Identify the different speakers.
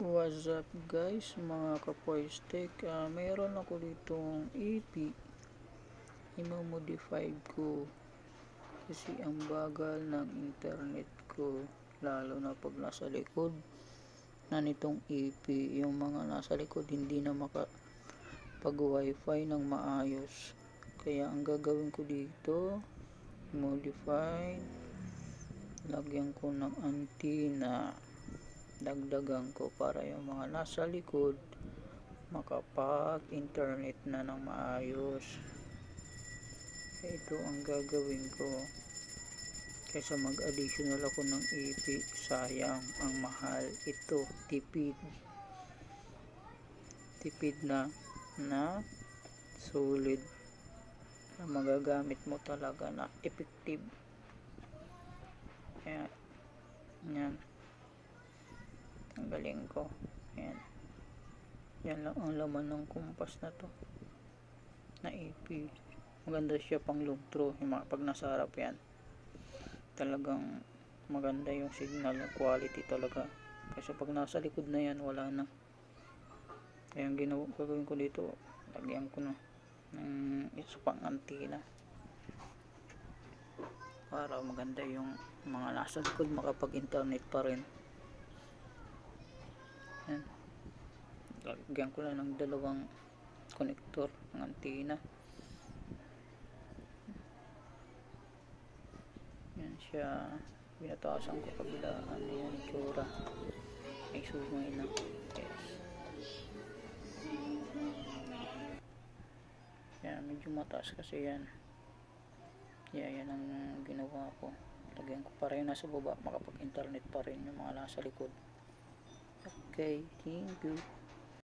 Speaker 1: What's up guys, mga kapoystek, mayroon ako ditong EP. Imo-modify ko kasi ang bagal ng internet ko, lalo na pag nasa likod na nitong EP. Yung mga nasa likod hindi na makapag wifi ng maayos, kaya ang gagawin ko dito, modify, lagyan ko ng antenna, dagdagan ko para yung mga nasa likod makapag internet na ng maayos. Ito ang gagawin ko kaysa mag additional ako ng EP. Sayang, ang mahal. Ito tipid na solid na magagamit mo talaga, na effective. Yan ang galing ko. Yan lang ang laman ng kumpas na to na EP. Maganda siya pang look through. Pag nasa harap yan, talagang maganda yung signal, yung quality talaga. Kasi pag nasa likod na yan, wala na. Kaya ang gagawin ko dito, lagyan ko na ng isa pang antenna para maganda yung mga nasa likod makapag internet pa rin. Yan, lagyan ko lang ng dalawang connector ng antenna. Yan siya, binatasan ko kabilaan. Yan itsura, may sumay na. Yes, yan, medyo mataas kasi yan. Yan ang ginawa ko. Lagyan ko pa rin nasa baba, makapag internet pa rin yung mga nasa likod. Okay, thank you.